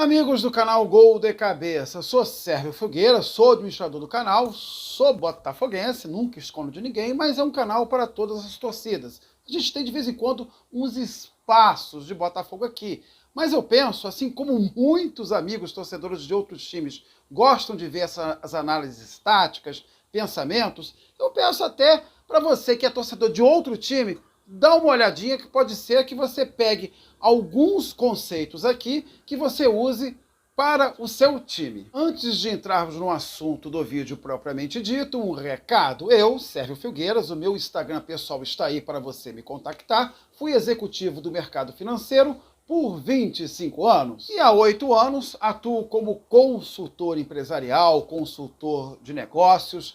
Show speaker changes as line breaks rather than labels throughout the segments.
Amigos do canal Gol de Cabeça, sou Sérgio Filgueira, sou administrador do canal, sou botafoguense, nunca escondo de ninguém, mas é um canal para todas as torcidas. A gente tem de vez em quando uns espaços de Botafogo aqui, mas eu penso, assim como muitos amigos torcedores de outros times gostam de ver essas análises táticas, pensamentos, eu peço até para você que é torcedor de outro time, dá uma olhadinha que pode ser que você pegue alguns conceitos aqui que você use para o seu time. Antes de entrarmos no assunto do vídeo propriamente dito, um recado. Eu, Sérgio Filgueiras, o meu Instagram pessoal está aí para você me contactar. Fui executivo do mercado financeiro por 25 anos. E há 8 anos atuo como consultor empresarial, consultor de negócios.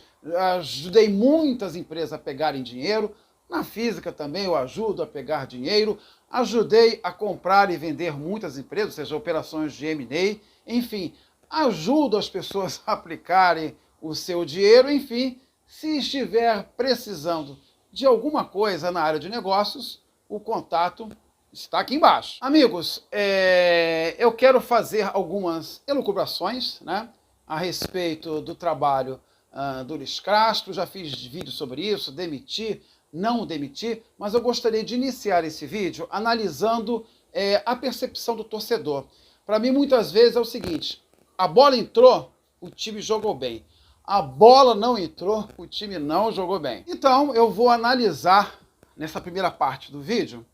Ajudei muitas empresas a pegarem dinheiro. Na física também eu ajudo a pegar dinheiro, ajudei a comprar e vender muitas empresas, ou seja, operações de M&A, enfim, ajudo as pessoas a aplicarem o seu dinheiro, enfim, se estiver precisando de alguma coisa na área de negócios, o contato está aqui embaixo. Amigos, eu quero fazer algumas elucubrações, né, a respeito do trabalho do Luiz Castro, já fiz vídeo sobre isso, não demitir, mas eu gostaria de iniciar esse vídeo analisando a percepção do torcedor. Para mim, muitas vezes é o seguinte, a bola entrou, o time jogou bem. A bola não entrou, o time não jogou bem. Então, eu vou analisar, nessa primeira parte do vídeo,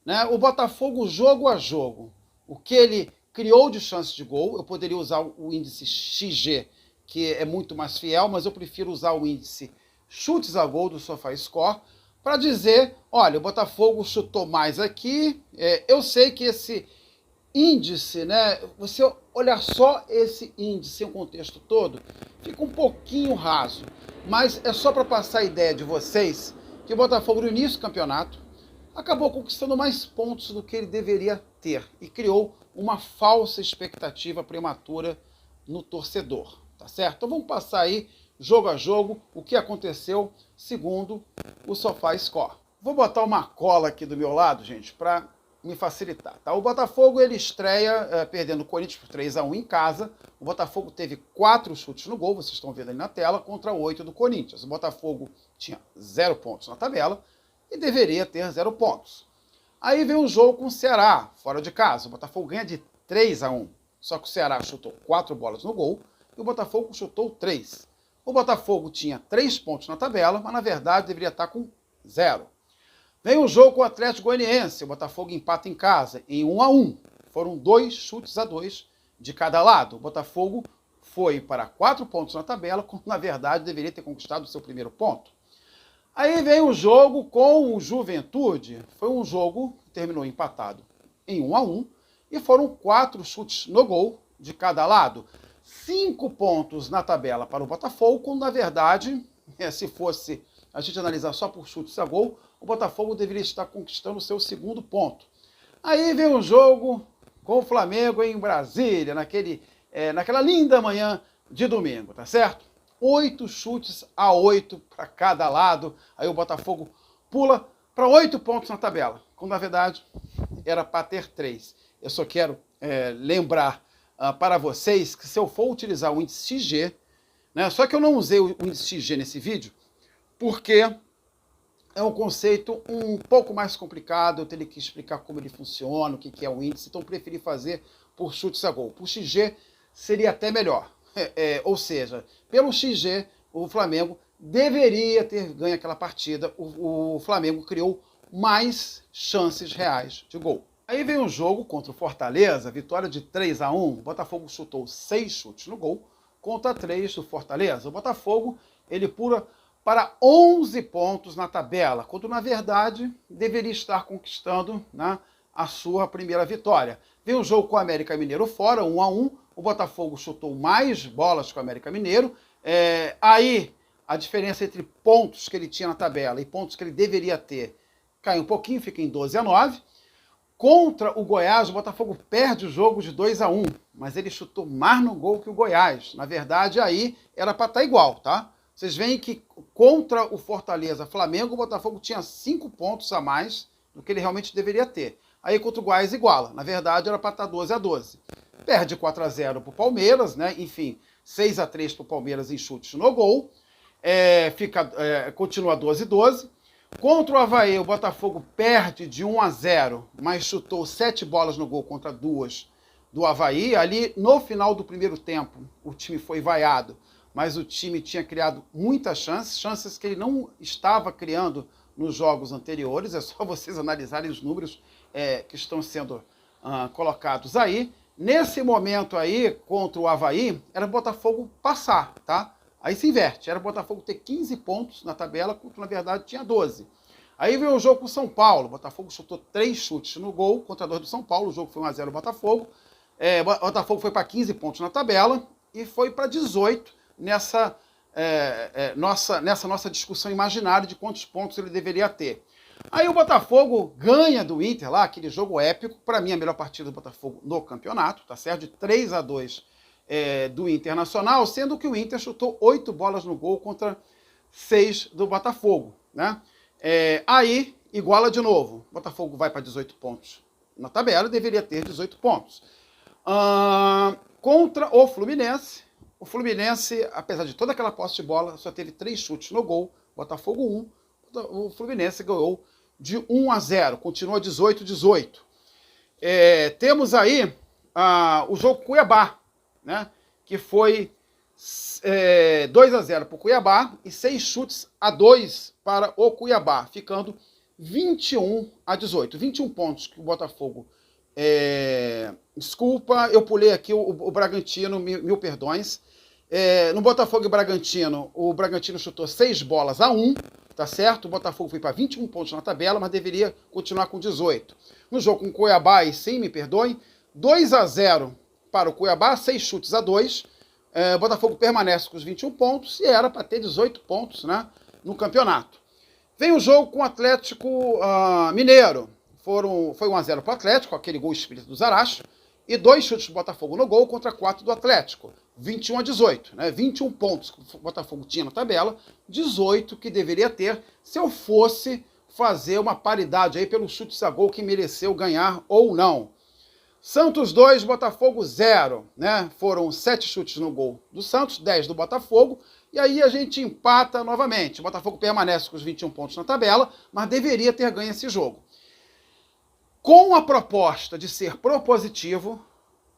né, o Botafogo jogo a jogo. O que ele criou de chance de gol, eu poderia usar o índice XG, que é muito mais fiel, mas eu prefiro usar o índice chutes a gol do SofaScore, para dizer, olha, o Botafogo chutou mais aqui, eu sei que esse índice, né, você olhar só esse índice em um contexto todo, fica um pouquinho raso, mas é só para passar a ideia de vocês que o Botafogo no início do campeonato acabou conquistando mais pontos do que ele deveria ter e criou uma falsa expectativa prematura no torcedor, tá certo? Então vamos passar aí jogo a jogo, o que aconteceu segundo o SofaScore. Vou botar uma cola aqui do meu lado, gente, para me facilitar. Tá? O Botafogo ele estreia perdendo o Corinthians por 3-1 em casa. O Botafogo teve 4 chutes no gol, vocês estão vendo aí na tela, contra 8 do Corinthians. O Botafogo tinha 0 pontos na tabela e deveria ter 0 pontos. Aí vem o jogo com o Ceará, fora de casa. O Botafogo ganha de 3-1. Só que o Ceará chutou 4 bolas no gol e o Botafogo chutou 3. O Botafogo tinha 3 pontos na tabela, mas na verdade deveria estar com 0. Vem o jogo com o Atlético Goianiense. O Botafogo empata em casa em 1-1. Foram 2 chutes a 2 de cada lado. O Botafogo foi para 4 pontos na tabela, quando na verdade deveria ter conquistado o seu primeiro ponto. Aí vem o jogo com o Juventude. Foi um jogo que terminou empatado em 1-1 e foram 4 chutes no gol de cada lado. 5 pontos na tabela para o Botafogo, quando na verdade, se fosse a gente analisar só por chutes a gol, o Botafogo deveria estar conquistando o seu segundo ponto. Aí vem o jogo com o Flamengo em Brasília, naquela linda manhã de domingo, tá certo? 8 chutes a 8 para cada lado, aí o Botafogo pula para 8 pontos na tabela, quando na verdade era para ter 3. Eu só quero lembrar para vocês que se eu for utilizar o índice XG, né, só que eu não usei o índice XG nesse vídeo, porque é um conceito um pouco mais complicado, eu teria que explicar como ele funciona, o que é o índice, então eu preferi fazer por chutes a gol. Por XG seria até melhor, ou seja, pelo XG o Flamengo deveria ter ganho aquela partida, o Flamengo criou mais chances reais de gol. Aí vem um jogo contra o Fortaleza, vitória de 3-1, o Botafogo chutou 6 chutes no gol, contra 3 do Fortaleza. O Botafogo, ele pula para 11 pontos na tabela, quando na verdade deveria estar conquistando, né, a sua primeira vitória. Vem um jogo com o América Mineiro fora, 1-1, o Botafogo chutou mais bolas que o América Mineiro, aí a diferença entre pontos que ele tinha na tabela e pontos que ele deveria ter cai um pouquinho, fica em 12-9. Contra o Goiás, o Botafogo perde o jogo de 2-1, mas ele chutou mais no gol que o Goiás. Na verdade, aí era para estar igual, tá? Vocês veem que contra o Fortaleza Flamengo, o Botafogo tinha 5 pontos a mais do que ele realmente deveria ter. Aí contra o Goiás iguala. Na verdade, era para estar 12-12. perde 4-0 para o Palmeiras, né? Enfim, 6-3 para o Palmeiras em chutes no gol. Continua 12-12. Contra o Avaí, o Botafogo perde de 1-0, mas chutou 7 bolas no gol contra 2 do Avaí. Ali, no final do primeiro tempo, o time foi vaiado, mas o time tinha criado muitas chances que ele não estava criando nos jogos anteriores. É só vocês analisarem os números que estão sendo colocados aí. Nesse momento aí, contra o Avaí, era o Botafogo passar, tá? Aí se inverte, era o Botafogo ter 15 pontos na tabela, quando na verdade tinha 12. Aí veio o jogo com o São Paulo, o Botafogo chutou 3 chutes no gol contra 2 do São Paulo, o jogo foi 1-0 Botafogo. O Botafogo foi para 15 pontos na tabela e foi para 18 nessa nossa discussão imaginária de quantos pontos ele deveria ter. Aí o Botafogo ganha do Inter lá, aquele jogo épico, para mim a melhor partida do Botafogo no campeonato, tá certo? De 3-2 do Internacional, sendo que o Inter chutou 8 bolas no gol contra 6 do Botafogo, né? Aí iguala de novo, o Botafogo vai para 18 pontos na tabela, deveria ter 18 pontos. Contra o Fluminense, apesar de toda aquela posse de bola, só teve 3 chutes no gol, Botafogo 1, o Fluminense ganhou de 1-0, continua 18-18. Temos aí o jogo Cuiabá, né, que foi 2-0 para o Cuiabá e 6 chutes a 2 para o Cuiabá, ficando 21-18. 21 pontos que o Botafogo... Desculpa, eu pulei aqui o Bragantino, mil perdões. No Botafogo e Bragantino, o Bragantino chutou 6 bolas a 1, tá certo? O Botafogo foi para 21 pontos na tabela, mas deveria continuar com 18. No jogo com o Cuiabá, e sim, me perdoem, 2-0 para o Cuiabá, 6 chutes a 2. O Botafogo permanece com os 21 pontos e era para ter 18 pontos, né, no campeonato. Vem o jogo com o Atlético Mineiro. Foi 1-0 para o Atlético, aquele gol espírito do Zaracho, e 2 chutes do Botafogo no gol contra 4 do Atlético. 21-18, né? 21 pontos que o Botafogo tinha na tabela, 18 que deveria ter se eu fosse fazer uma paridade aí pelos chutes a gol que mereceu ganhar ou não. Santos 2, Botafogo 0, né? Foram 7 chutes no gol do Santos, 10 do Botafogo, e aí a gente empata novamente. O Botafogo permanece com os 21 pontos na tabela, mas deveria ter ganho esse jogo. Com a proposta de ser propositivo,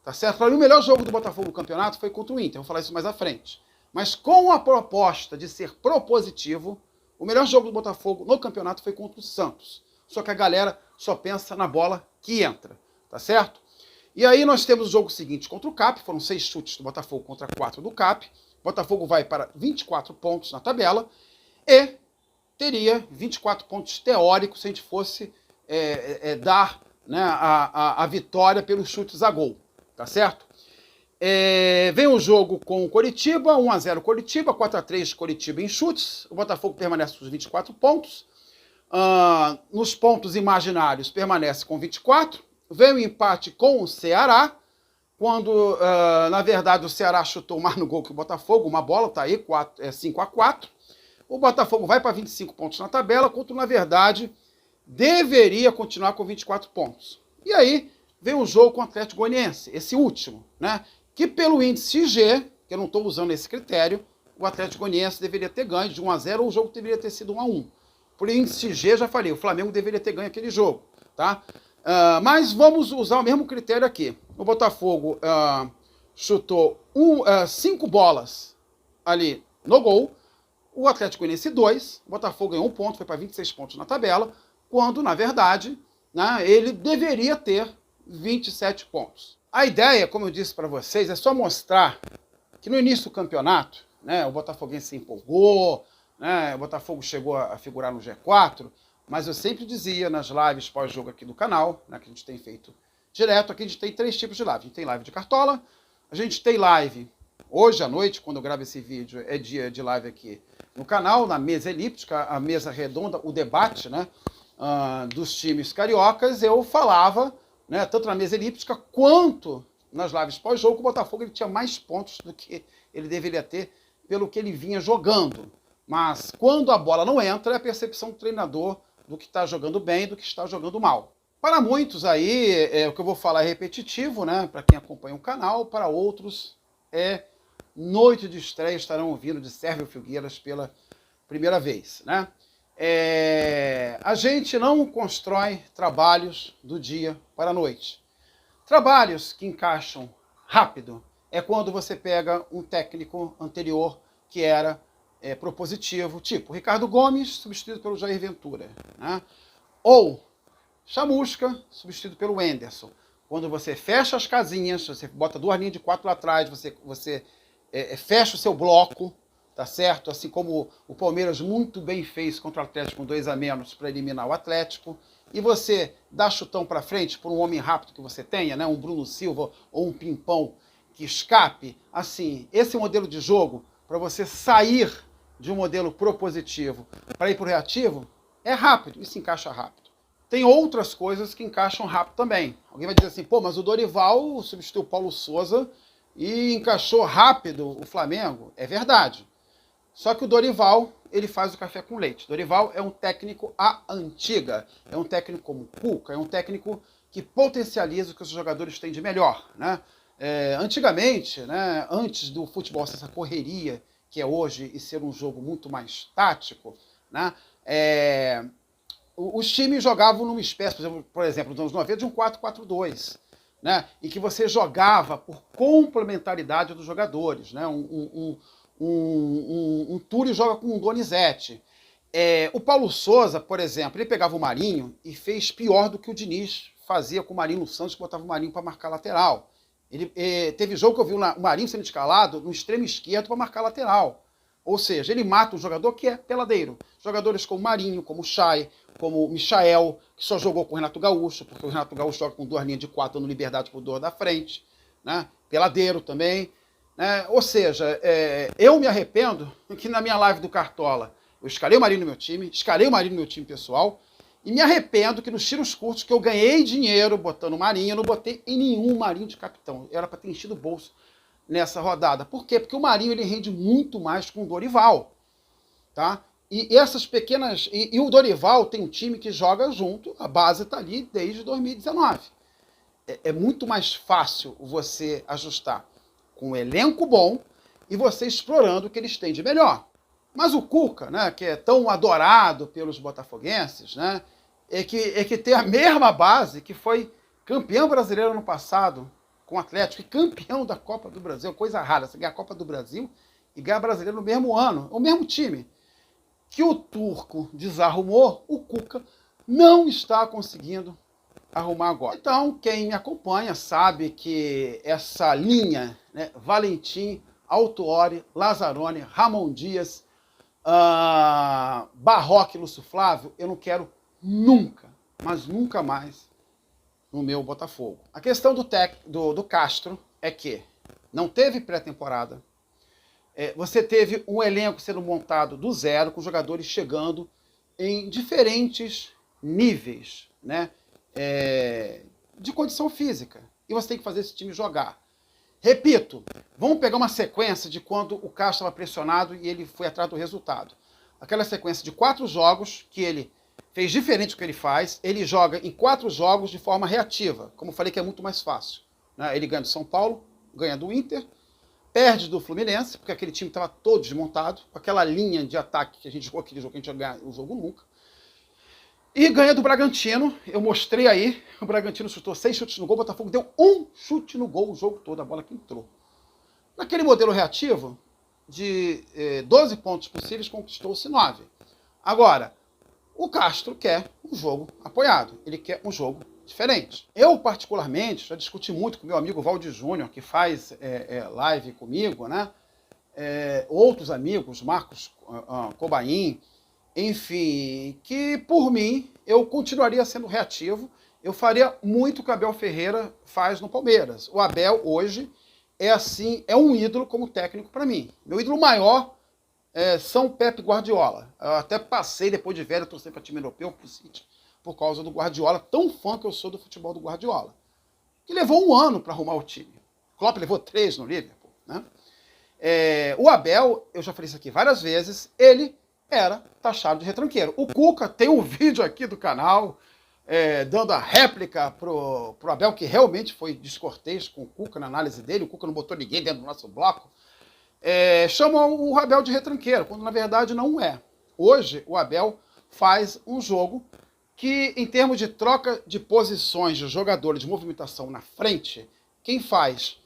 tá certo? Para mim, o melhor jogo do Botafogo no campeonato foi contra o Inter, vou falar isso mais à frente. Mas com a proposta de ser propositivo, o melhor jogo do Botafogo no campeonato foi contra o Santos. Só que a galera só pensa na bola que entra, tá certo? E aí nós temos o jogo seguinte contra o CAP, foram 6 chutes do Botafogo contra 4 do CAP. O Botafogo vai para 24 pontos na tabela e teria 24 pontos teóricos se a gente fosse dar, né, a vitória pelos chutes a gol, tá certo? Vem o jogo com o Coritiba, 1-0 Coritiba, 4-3 Coritiba em chutes, o Botafogo permanece com os 24 pontos, nos pontos imaginários permanece com 24, vem o empate com o Ceará, quando, na verdade, o Ceará chutou mais no gol que o Botafogo, uma bola, tá aí, 5-4, o Botafogo vai para 25 pontos na tabela, quando, na verdade, deveria continuar com 24 pontos. E aí vem o jogo com o Atlético Goianiense, esse último, né? Que pelo índice G, que eu não estou usando esse critério, o Atlético Goianiense deveria ter ganho de 1-0 ou o jogo deveria ter sido 1-1. Por índice G, já falei, o Flamengo deveria ter ganho aquele jogo, tá? Mas vamos usar o mesmo critério aqui. O Botafogo chutou 5 bolas ali no gol, o Atlético Goianiense 2, o Botafogo ganhou 1 ponto, foi para 26 pontos na tabela, quando, na verdade, né, ele deveria ter 27 pontos. A ideia, como eu disse para vocês, é só mostrar que no início do campeonato, né, o Botafoguense se empolgou, né, o Botafogo chegou a figurar no G4, mas eu sempre dizia nas lives pós-jogo aqui do canal, né, que a gente tem feito direto, aqui a gente tem 3 tipos de live. A gente tem live de cartola, a gente tem live hoje à noite, quando eu gravo esse vídeo, é dia de live aqui no canal, na mesa elíptica, a mesa redonda, o debate, né, dos times cariocas. Eu falava, né, tanto na mesa elíptica quanto nas lives pós-jogo, que o Botafogo ele tinha mais pontos do que ele deveria ter pelo que ele vinha jogando. Mas quando a bola não entra, é a percepção do treinador do que está jogando bem e do que está jogando mal. Para muitos aí, o que eu vou falar é repetitivo, né? Para quem acompanha o canal, para outros é noite de estreia, estarão ouvindo de Sérvio Filgueiras pela primeira vez, né? A gente não constrói trabalhos do dia para a noite. Trabalhos que encaixam rápido é quando você pega um técnico anterior que era propositivo, tipo Ricardo Gomes, substituído pelo Jair Ventura, né? Ou Chamusca, substituído pelo Enderson. Quando você fecha as casinhas, você bota 2 linhas de 4 lá atrás, você fecha o seu bloco, tá certo? Assim como o Palmeiras muito bem fez contra o Atlético com 2 a menos para eliminar o Atlético. E você dá chutão para frente por um homem rápido que você tenha, né? Um Bruno Silva ou um Pimpão que escape. Assim, esse modelo de jogo, para você sair de um modelo propositivo para ir para o reativo, é rápido e se encaixa rápido. Tem outras coisas que encaixam rápido também. Alguém vai dizer assim, pô, mas o Dorival substituiu o Paulo Souza e encaixou rápido o Flamengo. É verdade. Só que o Dorival, ele faz o café com leite. Dorival é um técnico à antiga. É um técnico como o Cuca, é um técnico que potencializa o que os jogadores têm de melhor, né? Antigamente, né, antes do futebol ser essa correria que é hoje e ser um jogo muito mais tático, né, os times jogavam numa espécie, por exemplo, nos anos 90, de um 4-4-2, né, e que você jogava por complementaridade dos jogadores, né, um Túlio joga com um Donizete. O Paulo Souza, por exemplo, ele pegava o Marinho e fez pior do que o Diniz fazia com o Marinho no Santos, que botava o Marinho para marcar lateral. Teve jogo que eu vi o Marinho sendo escalado no extremo esquerdo para marcar lateral. Ou seja, ele mata um jogador que é peladeiro. Jogadores como Marinho, como Chay, como Michael, que só jogou com o Renato Gaúcho, porque o Renato Gaúcho joga com 2 linhas de 4 no Liberdade por 2 da frente, né? Peladeiro também. Ou seja, eu me arrependo que na minha live do Cartola eu escalei o Marinho no meu time, escalei o Marinho no meu time pessoal, e me arrependo que nos tiros curtos que eu ganhei dinheiro botando o Marinho, eu não botei em nenhum Marinho de capitão. Era para ter enchido o bolso nessa rodada. Por quê? Porque o Marinho ele rende muito mais com o Dorival. Tá? E essas pequenas. E o Dorival tem um time que joga junto, a base está ali desde 2019. É muito mais fácil você ajustar com um elenco bom e você explorando o que eles têm de melhor. Mas o Cuca, né, que é tão adorado pelos botafoguenses, né, é que tem a mesma base que foi campeão brasileiro no passado com o Atlético e campeão da Copa do Brasil. Coisa rara, você ganhar a Copa do Brasil e ganhar brasileiro no mesmo ano. O mesmo time. Que o Turco desarrumou, o Cuca não está conseguindo arrumar agora. Então, quem me acompanha sabe que essa linha, né, Valentim, Autuori, Lazzaroni, Ramon Dias, Barroca e Lúcio Flávio, eu não quero nunca, mas nunca mais no meu Botafogo. A questão do Castro é que não teve pré-temporada, você teve um elenco sendo montado do zero, com jogadores chegando em diferentes níveis, né, de condição física, e você tem que fazer esse time jogar. Repito, vamos pegar uma sequência de quando o Castro estava pressionado e ele foi atrás do resultado. Aquela sequência de 4 jogos que ele fez diferente do que ele faz, ele joga em 4 jogos de forma reativa, como eu falei que é muito mais fácil, né? Ele ganha do São Paulo, ganha do Inter, perde do Fluminense, porque aquele time estava todo desmontado, com aquela linha de ataque que a gente jogou aquele jogo, que a gente não ganha o jogo nunca. E ganha do Bragantino, eu mostrei aí, o Bragantino chutou 6 chutes no gol, o Botafogo deu 1 chute no gol o jogo todo, a bola que entrou. Naquele modelo reativo, de 12 pontos possíveis, conquistou-se 9. Agora, o Castro quer um jogo apoiado, ele quer um jogo diferente. Eu, particularmente, já discuti muito com meu amigo Valdir Júnior, que faz live comigo, né? Outros amigos, Marcos Cobain, enfim, que por mim eu continuaria sendo reativo, eu faria muito o que o Abel Ferreira faz no Palmeiras. O Abel hoje é um ídolo como técnico para mim. Meu ídolo maior São Pep Guardiola. Eu até passei depois de velho, torcer para time europeu, pro City, por causa do Guardiola, tão fã que eu sou do futebol do Guardiola. Que levou 1 ano para arrumar o time. O Klopp levou 3 no Liverpool, né? O Abel, eu já falei isso aqui várias vezes, ele era taxado de retranqueiro. O Cuca tem um vídeo aqui do canal, dando a réplica pro Abel, que realmente foi descortês com o Cuca na análise dele, o Cuca não botou ninguém dentro do nosso bloco, chamam o Abel de retranqueiro, quando na verdade não é. Hoje, o Abel faz um jogo que, em termos de troca de posições de jogadores, de movimentação na frente, quem faz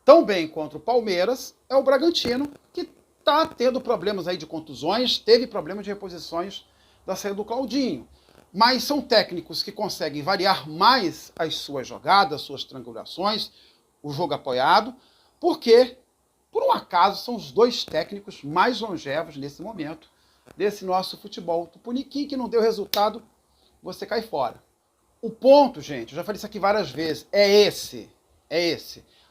tão bem contra o Palmeiras é o Bragantino, que está tendo problemas aí de contusões, teve problemas de reposições da saída do Claudinho. Mas são técnicos que conseguem variar mais as suas jogadas, suas triangulações, o jogo apoiado, porque, por um acaso, são os dois técnicos mais longevos nesse momento desse nosso futebol tupiniquim, que não deu resultado, você cai fora. O ponto, gente, eu já falei isso aqui várias vezes, é esse.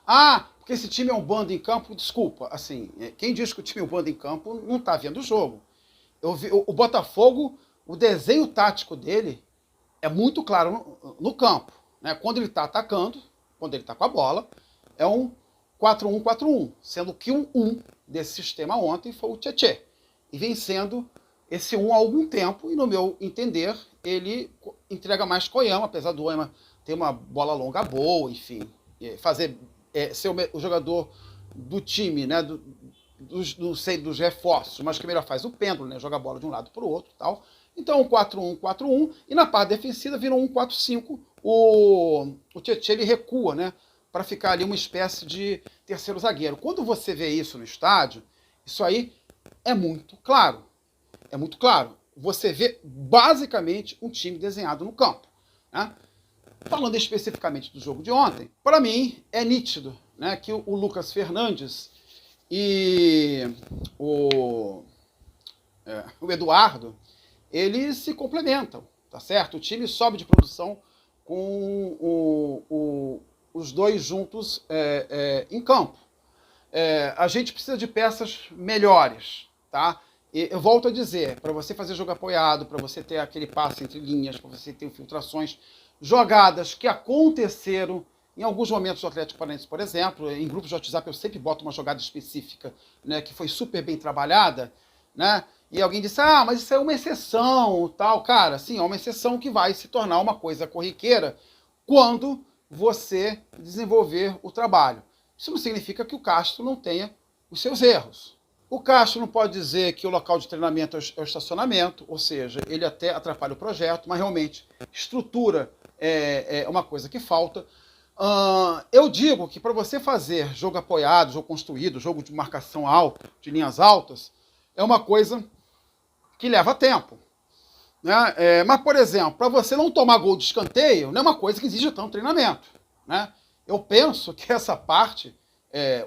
Ah, porque esse time é um bando em campo, desculpa, assim, quem diz que o time é um bando em campo não está vendo o jogo. Eu vi, o Botafogo, o desenho tático dele é muito claro no campo, né? Quando ele está atacando, quando ele está com a bola, é um 4-1-4-1, sendo que um 1 desse sistema ontem foi o Tietê. E vem sendo esse 1 há algum tempo, e no meu entender, ele entrega mais que o Oyama, apesar do Oyama ter uma bola longa boa, enfim, ser o jogador do time, né, dos reforços, mas que melhor faz o pêndulo, né, joga a bola de um lado para o outro e tal. Então, 4-1-4-1, e na parte defensiva vira um 1-4-5, o Tietê ele recua, né, para ficar ali uma espécie de terceiro zagueiro. Quando você vê isso no estádio, isso aí é muito claro. É muito claro. Você vê basicamente um time desenhado no campo, né? Falando especificamente do jogo de ontem, para mim é nítido, né, que o Lucas Fernandes e o Eduardo, eles se complementam, tá certo? O time sobe de produção com os dois juntos em campo. A gente precisa de peças melhores, tá? E eu volto a dizer, para você fazer jogo apoiado, para você ter aquele passe entre linhas, para você ter infiltrações, jogadas que aconteceram em alguns momentos do Atlético Paranaense, por exemplo, em grupos de WhatsApp eu sempre boto uma jogada específica, né, que foi super bem trabalhada, né? E alguém disse, mas isso é uma exceção, tal. Cara, sim, é uma exceção que vai se tornar uma coisa corriqueira quando você desenvolver o trabalho. Isso não significa que o Castro não tenha os seus erros. O Castro não pode dizer que o local de treinamento é o estacionamento, ou seja, ele até atrapalha o projeto, mas realmente estrutura é uma coisa que falta. Eu digo que para você fazer jogo apoiado, jogo construído, jogo de marcação alta, de linhas altas, é uma coisa que leva tempo, né? Mas, por exemplo, para você não tomar gol de escanteio, não é uma coisa que exige tanto treinamento, né? Eu penso que essa parte,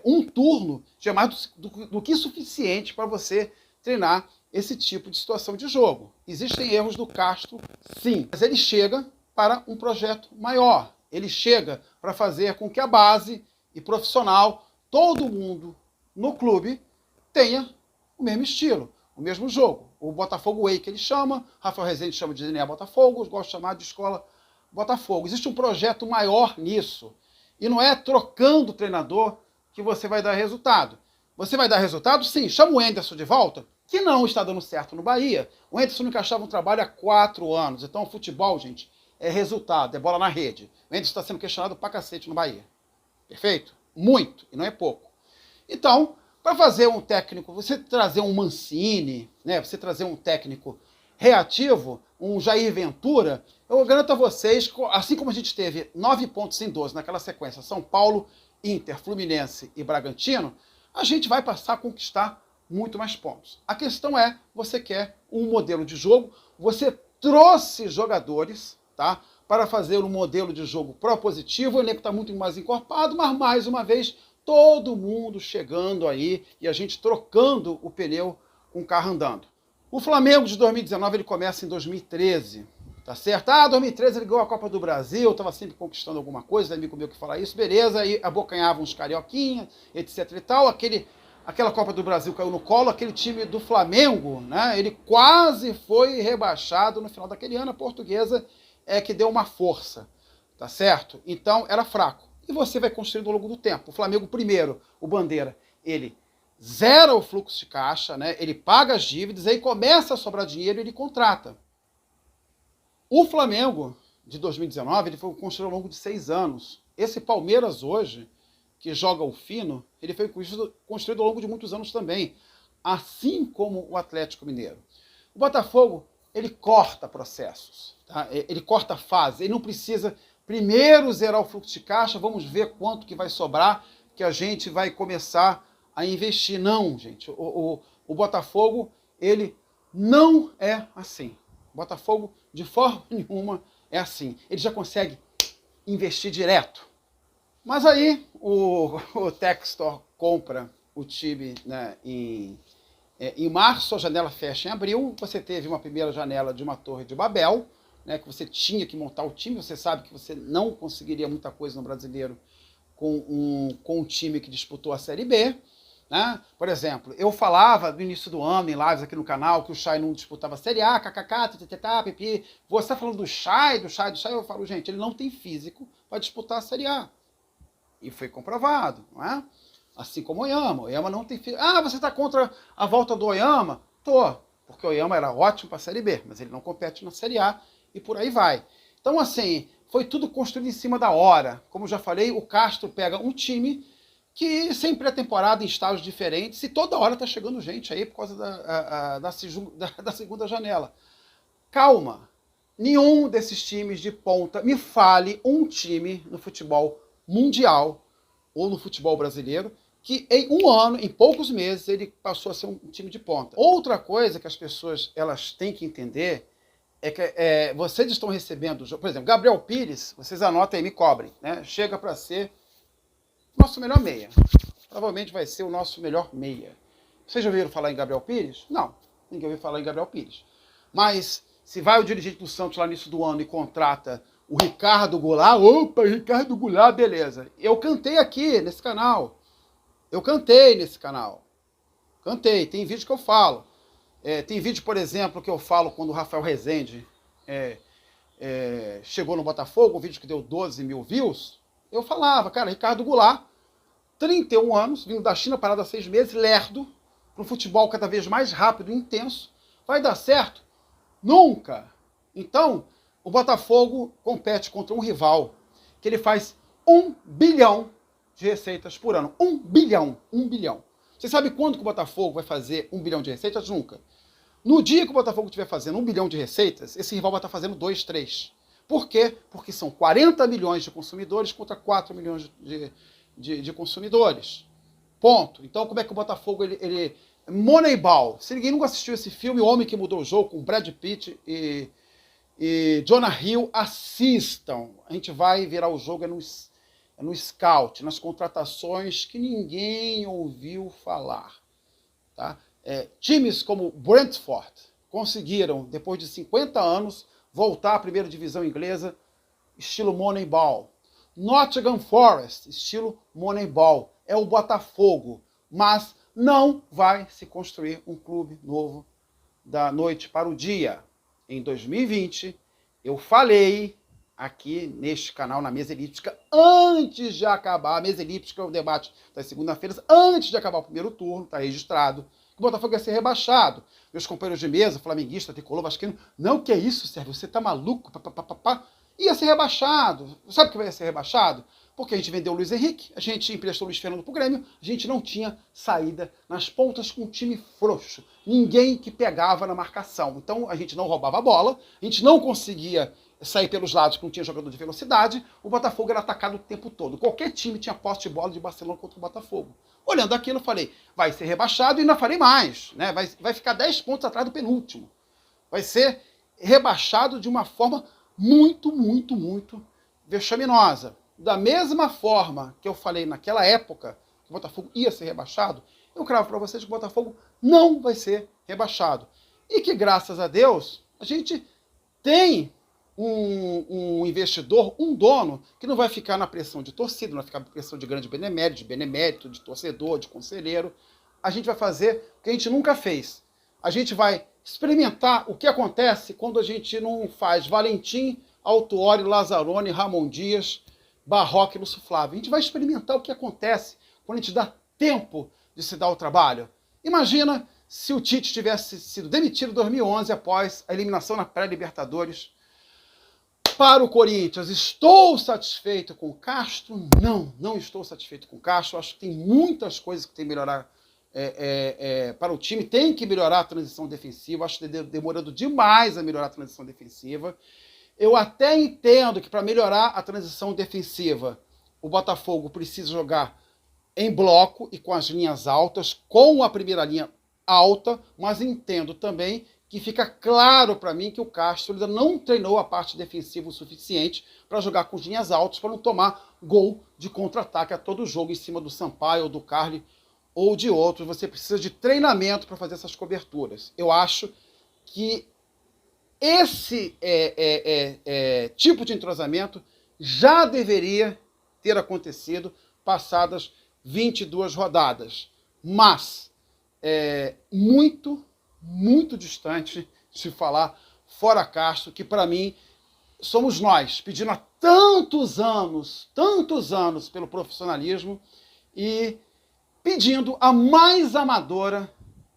um turno, já é mais do que suficiente para você treinar esse tipo de situação de jogo. Existem erros do Castro, sim, mas ele chega para um projeto maior. Ele chega para fazer com que a base e profissional, todo mundo no clube, tenha o mesmo estilo, o mesmo jogo. O Botafogo Way que ele chama, Rafael Rezende chama de DNA Botafogo, eu gosto de chamar de Escola Botafogo. Existe um projeto maior nisso. E não é trocando o treinador que você vai dar resultado. Você vai dar resultado? Sim. Chama o Anderson de volta, que não está dando certo no Bahia. O Anderson não encaixava um trabalho há 4 anos. Então, o futebol, gente, é resultado, é bola na rede. O Anderson está sendo questionado pra cacete no Bahia. Perfeito? Muito, e não é pouco. Então, para fazer um técnico, você trazer um Mancini, né, você trazer um técnico reativo, um Jair Ventura, eu garanto a vocês, assim como a gente teve 9 pontos em 12 naquela sequência, São Paulo, Inter, Fluminense e Bragantino, a gente vai passar a conquistar muito mais pontos. A questão é, você quer um modelo de jogo, você trouxe jogadores, tá, para fazer um modelo de jogo propositivo, o elenco está muito mais encorpado, mas mais uma vez, todo mundo chegando aí e a gente trocando o pneu com o carro andando. O Flamengo de 2019 ele começa em 2013, tá certo? 2013 ele ganhou a Copa do Brasil, estava sempre conquistando alguma coisa, amigo meu que fala isso, beleza, aí abocanhava uns carioquinhas, etc e tal, aquela Copa do Brasil caiu no colo, aquele time do Flamengo, né, ele quase foi rebaixado no final daquele ano, a Portuguesa que deu uma força, tá certo? Então era fraco. E você vai construindo ao longo do tempo. O Flamengo primeiro, o Bandeira, ele zera o fluxo de caixa, né? Ele paga as dívidas, aí começa a sobrar dinheiro e ele contrata. O Flamengo, de 2019, ele foi construído ao longo de 6 anos. Esse Palmeiras hoje, que joga o fino, ele foi construído ao longo de muitos anos também, assim como o Atlético Mineiro. O Botafogo, ele corta processos, tá? Ele corta fase, ele não precisa primeiro zerar o fluxo de caixa, vamos ver quanto que vai sobrar, que a gente vai começar a investir. Não, gente, o Botafogo, ele não é assim. O Botafogo, de forma nenhuma, é assim. Ele já consegue investir direto. Mas aí o Textor compra o time, né, em março, a janela fecha em abril, você teve uma primeira janela de uma Torre de Babel, né, que você tinha que montar o time, você sabe que você não conseguiria muita coisa no Brasileiro com um time que disputou a Série B. Né? Por exemplo, eu falava no início do ano, em lives aqui no canal, que o Chay não disputava a Série A, kkk, ttt, pipi. Você está falando do Chay, eu falo, gente, ele não tem físico para disputar a Série A. E foi comprovado, não é? Assim como o Oyama. O Oyama não tem físico. Ah, você está contra a volta do Oyama? Tô, porque o Oyama era ótimo para a Série B, mas ele não compete na Série A e por aí vai. Então, assim, foi tudo construído em cima da hora. Como já falei, o Castro pega um time que sem pré-temporada, em estágios diferentes, e toda hora tá chegando gente aí por causa da segunda janela. Calma, nenhum desses times de ponta, me fale um time no futebol mundial ou no futebol brasileiro que em um ano, em poucos meses, ele passou a ser um time de ponta. Outra coisa que as pessoas elas têm que entender é que vocês estão recebendo, por exemplo, Gabriel Pires, vocês anotem aí, me cobrem, né? Chega para ser nosso melhor meia. Provavelmente vai ser o nosso melhor meia. Vocês já ouviram falar em Gabriel Pires? Não, ninguém ouviu falar em Gabriel Pires. Mas se vai o dirigente do Santos lá no início do ano e contrata o Ricardo Goulart, opa, Ricardo Goulart, beleza. Eu cantei aqui nesse canal. Cantei, tem vídeo que eu falo. Tem vídeo, por exemplo, que eu falo quando o Rafael Rezende chegou no Botafogo, um vídeo que deu 12 mil views. Eu falava, cara, Ricardo Goulart, 31 anos, vindo da China, parado há 6 meses, lerdo, para um futebol cada vez mais rápido e intenso. Vai dar certo? Nunca! Então, o Botafogo compete contra um rival que ele faz 1 bilhão de receitas por ano. 1 bilhão! 1 bilhão. Você sabe quando que o Botafogo vai fazer 1 bilhão de receitas? Nunca. No dia que o Botafogo estiver fazendo 1 bilhão de receitas, esse rival vai estar fazendo 2, 3. Por quê? Porque são 40 milhões de consumidores contra 4 milhões de consumidores. Ponto. Então, como é que o Botafogo, ele... Moneyball. Se ninguém nunca assistiu esse filme, O Homem que Mudou o Jogo, com Brad Pitt e Jonah Hill, assistam. A gente vai virar o jogo no scout, nas contratações que ninguém ouviu falar. Tá? Times como Brentford conseguiram, depois de 50 anos, voltar à primeira divisão inglesa, estilo Moneyball. Nottingham Forest, estilo Moneyball. É o Botafogo, mas não vai se construir um clube novo da noite para o dia. Em 2020, eu falei aqui neste canal, na Mesa Elíptica, antes de acabar, a Mesa Elíptica é o debate das segunda-feiras, antes de acabar o primeiro turno, está registrado, que o Botafogo ia ser rebaixado. Meus companheiros de mesa, flamenguista, tricolor, vascaíno, não, que é isso, Sérgio, você tá maluco? Ia ser rebaixado. Sabe o que vai ser rebaixado? Porque a gente vendeu o Luiz Henrique, a gente emprestou o Luiz Fernando pro Grêmio, a gente não tinha saída nas pontas com um time frouxo. Ninguém que pegava na marcação. Então a gente não roubava a bola, a gente não conseguia sair pelos lados que não tinha jogador de velocidade, o Botafogo era atacado o tempo todo. Qualquer time tinha posse de bola de Barcelona contra o Botafogo. Olhando aquilo, eu falei, vai ser rebaixado e ainda falei mais, né? Vai ficar 10 pontos atrás do penúltimo. Vai ser rebaixado de uma forma muito, muito, muito vexaminosa. Da mesma forma que eu falei naquela época que o Botafogo ia ser rebaixado, eu cravo para vocês que o Botafogo não vai ser rebaixado. E que, graças a Deus, a gente tem um investidor, um dono, que não vai ficar na pressão de torcida, não vai ficar na pressão de grande benemérito, de torcedor, de conselheiro. A gente vai fazer o que a gente nunca fez. A gente vai experimentar o que acontece quando a gente não faz Valentim, Autuori, Lazzaroni, Ramon Dias, Barroca e Lúcio Flávio. A gente vai experimentar o que acontece quando a gente dá tempo de se dar o trabalho. Imagina se o Tite tivesse sido demitido em 2011 após a eliminação na pré-Libertadores Para o Corinthians, estou satisfeito com o Castro? Não, não estou satisfeito com o Castro. Acho que tem muitas coisas que tem que melhorar para o time. Tem que melhorar a transição defensiva. Acho que demorando demais a melhorar a transição defensiva. Eu até entendo que para melhorar a transição defensiva, o Botafogo precisa jogar em bloco e com as linhas altas, com a primeira linha alta, mas entendo também que fica claro para mim que o Castro ainda não treinou a parte defensiva o suficiente para jogar com linhas altas, para não tomar gol de contra-ataque a todo jogo em cima do Sampaio, ou do Carly, ou de outros. Você precisa de treinamento para fazer essas coberturas. Eu acho que esse tipo de entrosamento já deveria ter acontecido passadas 22 rodadas, mas muito distante de falar fora Castro, que para mim somos nós, pedindo há tantos anos pelo profissionalismo e pedindo a mais amadora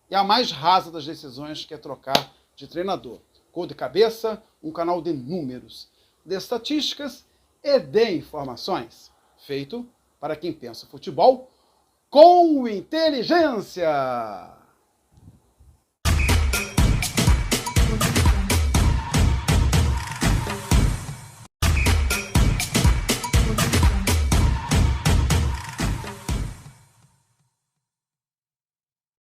e a mais rasa das decisões, que é trocar de treinador. Gol de Cabeça, um canal de números, de estatísticas e de informações, feito para quem pensa futebol com inteligência.